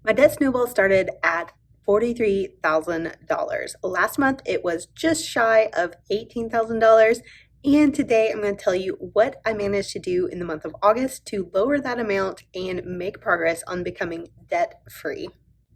My debt snowball started at $43,000. Last month it was just shy of $18,000. And today I'm going to tell you what I managed to do in the month of August to lower that amount and make progress on becoming debt free.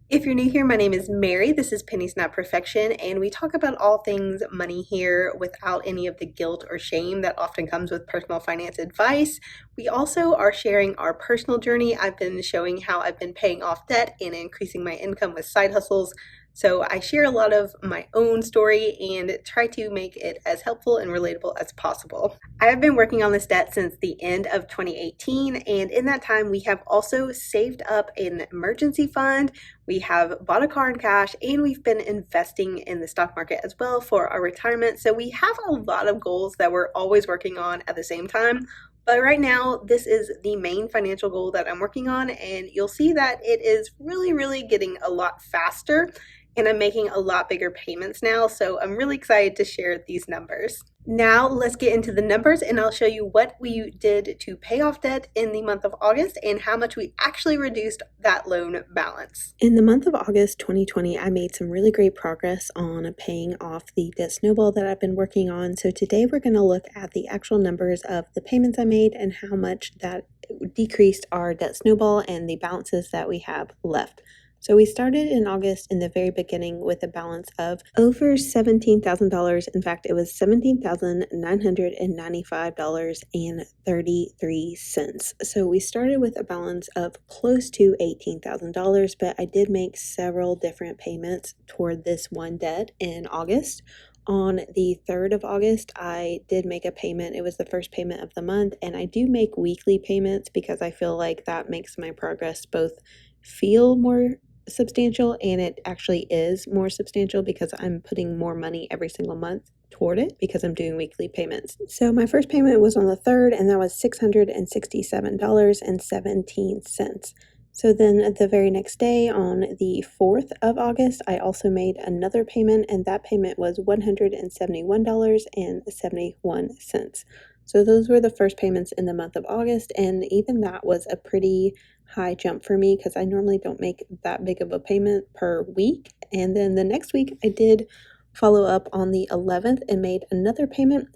If you're new here, my name is Mary. This is Pennies Not Perfection, and we talk about all things money here without any of the guilt or shame that often comes with personal finance advice. We also are sharing our personal journey. I've been showing how I've been paying off debt and increasing my income with side hustles. So I share a lot of my own story and try to make it as helpful and relatable as possible. I have been working on this debt since the end of 2018, and in that time we have also saved up an emergency fund. We have bought a car in cash, and we've been investing in the stock market as well for our retirement. So we have a lot of goals that we're always working on at the same time. But right now, this is the main financial goal that I'm working on, and you'll see that it is really getting a lot faster, and I'm making a lot bigger payments now, so I'm really excited to share these numbers. Now let's get into the numbers, and I'll show you what we did to pay off debt in the month of August and how much we actually reduced that loan balance. In the month of August 2020, I made some really great progress on paying off the debt snowball that I've been working on. So today we're going to look at the actual numbers of the payments I made and how much that decreased our debt snowball and the balances that we have left. So we started in August in the very beginning with a balance of over $17,000. In fact, it was $17,995.33. So we started with a balance of close to $18,000, but I did make several different payments toward this one debt in August. On the 3rd of August, I did make a payment. It was the first payment of the month, and I do make weekly payments because I feel like that makes my progress both feel more substantial, and it actually is more substantial because I'm putting more money every single month toward it because I'm doing weekly payments. So my first payment was on the 3rd, and that was $667.17. So then the very next day, on the 4th of August, I also made another payment, and that payment was $171.71. So those were the first payments in the month of August, and even that was a pretty high jump for me because I normally don't make that big of a payment per week. And then the next week I did follow up on the 11th and made another payment.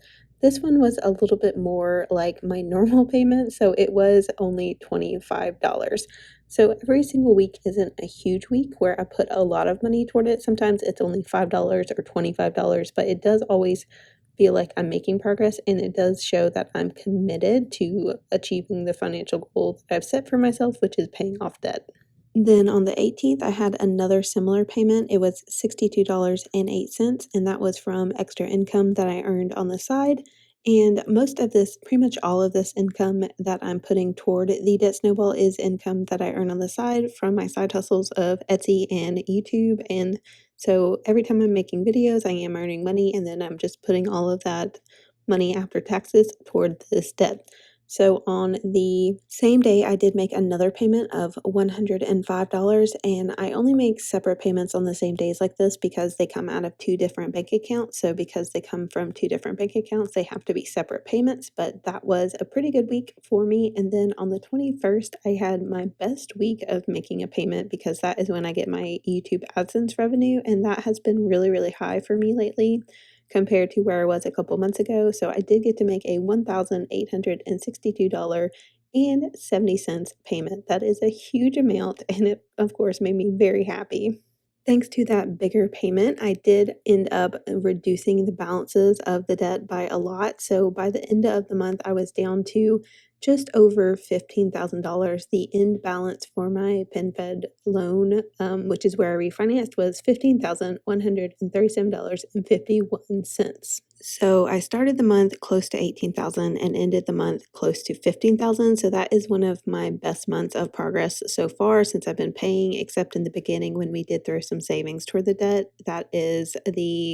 This one was a little bit more like my normal payment, so it was only $25. So every single week isn't a huge week where I put a lot of money toward it. Sometimes it's only $5 or $25, but it does always feel like I'm making progress, and it does show that I'm committed to achieving the financial goal that I've set for myself, which is paying off debt. Then on the 18th, I had another similar payment. It was $62.08, and that was from extra income that I earned on the side. And most of this, pretty much all of this income that I'm putting toward the debt snowball is income that I earn on the side from my side hustles of Etsy and YouTube. And so every time I'm making videos, I am earning money, and then I'm just putting all of that money after taxes toward this debt. So on the same day, I did make another payment of $105, and I only make separate payments on the same days like this because they come out of two different bank accounts. So because they come from two different bank accounts, they have to be separate payments, but that was a pretty good week for me. And then on the 21st, I had my best week of making a payment because that is when I get my YouTube AdSense revenue, and that has been really high for me lately compared to where I was a couple months ago. So I did get to make a $1,862.70 payment. That is a huge amount, and it of course made me very happy. Thanks to that bigger payment, I did end up reducing the balances of the debt by a lot. So by the end of the month, I was down to just over $15,000. The end balance for my PenFed loan, which is where I refinanced, was $15,137.51. So I started the month close to $18,000 and ended the month close to $15,000. So that is one of my best months of progress so far since I've been paying, except in the beginning when we did throw some savings toward the debt. That is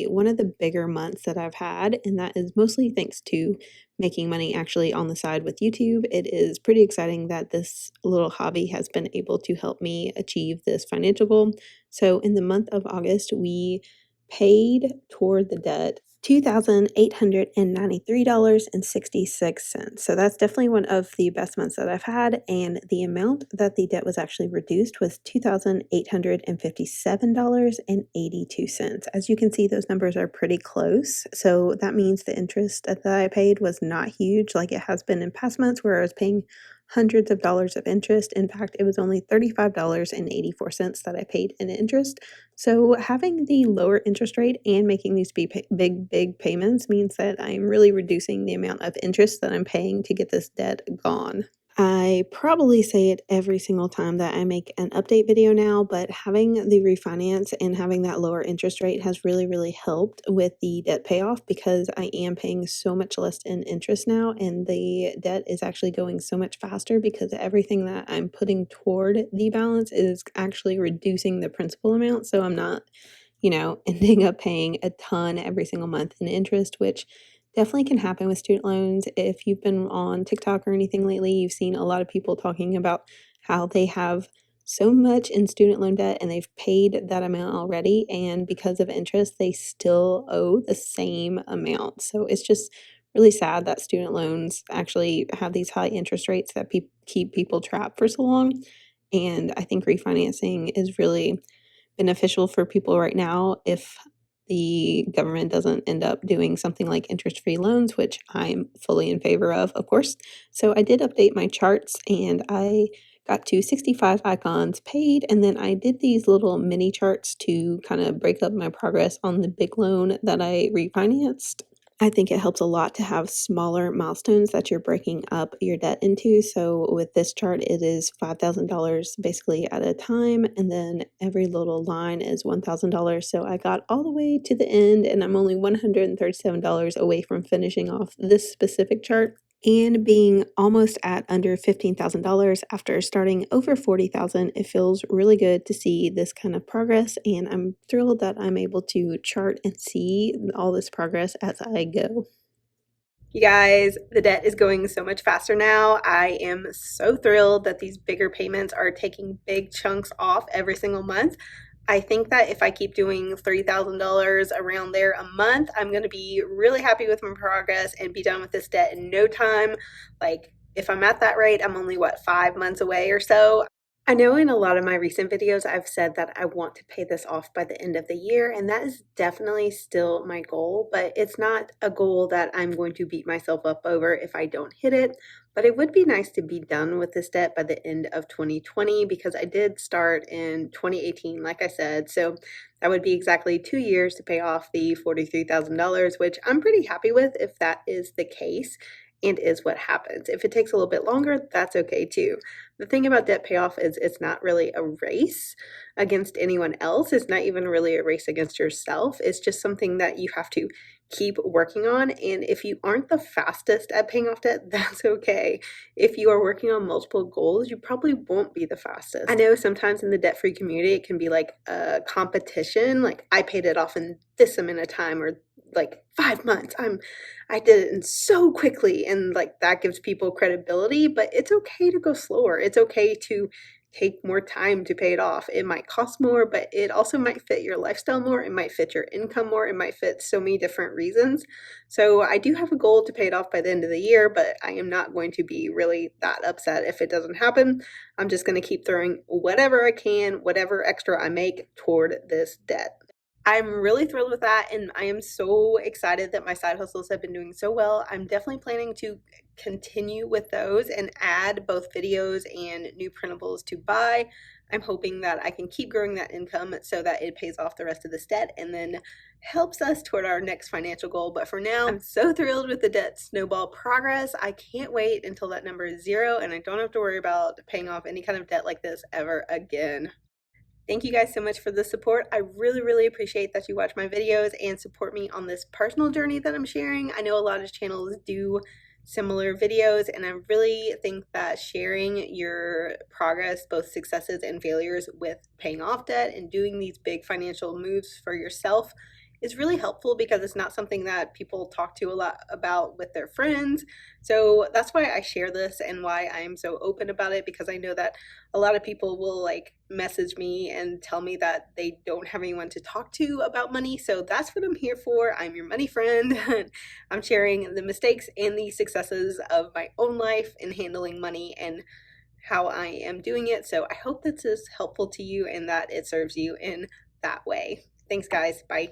one of the bigger months that I've had, and that is mostly thanks to making money actually on the side with YouTube. It is pretty exciting that this little hobby has been able to help me achieve this financial goal. So in the month of August, we paid toward the debt $2,893.66. So that's definitely one of the best months that I've had. And the amount that the debt was actually reduced was $2,857.82. As you can see, those numbers are pretty close. So that means the interest that I paid was not huge like it has been in past months where I was paying hundreds of dollars of interest. In fact, it was only $35.84 that I paid in interest. So having the lower interest rate and making these big payments means that I'm really reducing the amount of interest that I'm paying to get this debt gone. I probably say it every single time that I make an update video now, but having the refinance and having that lower interest rate has really helped with the debt payoff because I am paying so much less in interest now, and the debt is actually going so much faster because everything that I'm putting toward the balance is actually reducing the principal amount. So I'm not, ending up paying a ton every single month in interest, which definitely can happen with student loans. If you've been on TikTok or anything lately, you've seen a lot of people talking about how they have so much in student loan debt and they've paid that amount already, and because of interest, they still owe the same amount. So it's just really sad that student loans actually have these high interest rates that keep people trapped for so long. And I think refinancing is really beneficial for people right now if the government doesn't end up doing something like interest-free loans, which I'm fully in favor of course. So I did update my charts and I got to 65 icons paid, and then I did these little mini charts to kind of break up my progress on the big loan that I refinanced. I think it helps a lot to have smaller milestones that you're breaking up your debt into. So with this chart, it is $5,000 basically at a time, and then every little line is $1,000. So I got all the way to the end, and I'm only $137 away from finishing off this specific chart and being almost at under $15,000 after starting over $40,000. It feels really good to see this kind of progress, and I'm thrilled that I'm able to chart and see all this progress as I go. You guys, the debt is going so much faster now. I am so thrilled that these bigger payments are taking big chunks off every single month. I think that if I keep doing $3,000 around there a month, I'm going to be really happy with my progress and be done with this debt in no time. Like, if I'm at that rate, I'm only, what, 5 months away or so. I know in a lot of my recent videos, I've said that I want to pay this off by the end of the year, and that is definitely still my goal, but it's not a goal that I'm going to beat myself up over if I don't hit it. But it would be nice to be done with this debt by the end of 2020 because I did start in 2018, like I said, so that would be exactly 2 years to pay off the $43,000, which I'm pretty happy with if that is the case and is what happens. If it takes a little bit longer, that's okay too. The thing about debt payoff is it's not really a race against anyone else. It's not even really a race against yourself. It's just something that you have to keep working on. And if you aren't the fastest at paying off debt, that's okay. If you are working on multiple goals, you probably won't be the fastest. I know sometimes in the debt-free community, it can be like a competition. Like, I paid it off in this amount of time, or like 5 months. I did it in so quickly, and like that gives people credibility, but it's okay to go slower. It's okay to take more time to pay it off. It might cost more, but it also might fit your lifestyle more. It might fit your income more. It might fit so many different reasons. So I do have a goal to pay it off by the end of the year, but I am not going to be really that upset if it doesn't happen. I'm just going to keep throwing whatever I can, whatever extra I make toward this debt. I'm really thrilled with that, and I am so excited that my side hustles have been doing so well. I'm definitely planning to continue with those and add both videos and new printables to buy. I'm hoping that I can keep growing that income so that it pays off the rest of this debt and then helps us toward our next financial goal. But for now, I'm so thrilled with the debt snowball progress. I can't wait until that number is 0 and I don't have to worry about paying off any kind of debt like this ever again. Thank you guys so much for the support. I really appreciate that you watch my videos and support me on this personal journey that I'm sharing. I know a lot of channels do similar videos, and I really think that sharing your progress, both successes and failures, with paying off debt and doing these big financial moves for yourself is really helpful because it's not something that people talk to a lot about with their friends. So that's why I share this and why I'm so open about it, because I know that a lot of people will like message me and tell me that they don't have anyone to talk to about money. So that's what I'm here for. I'm your money friend. I'm sharing the mistakes and the successes of my own life in handling money and how I am doing it. So I hope this is helpful to you and that it serves you in that way. Thanks, guys. Bye.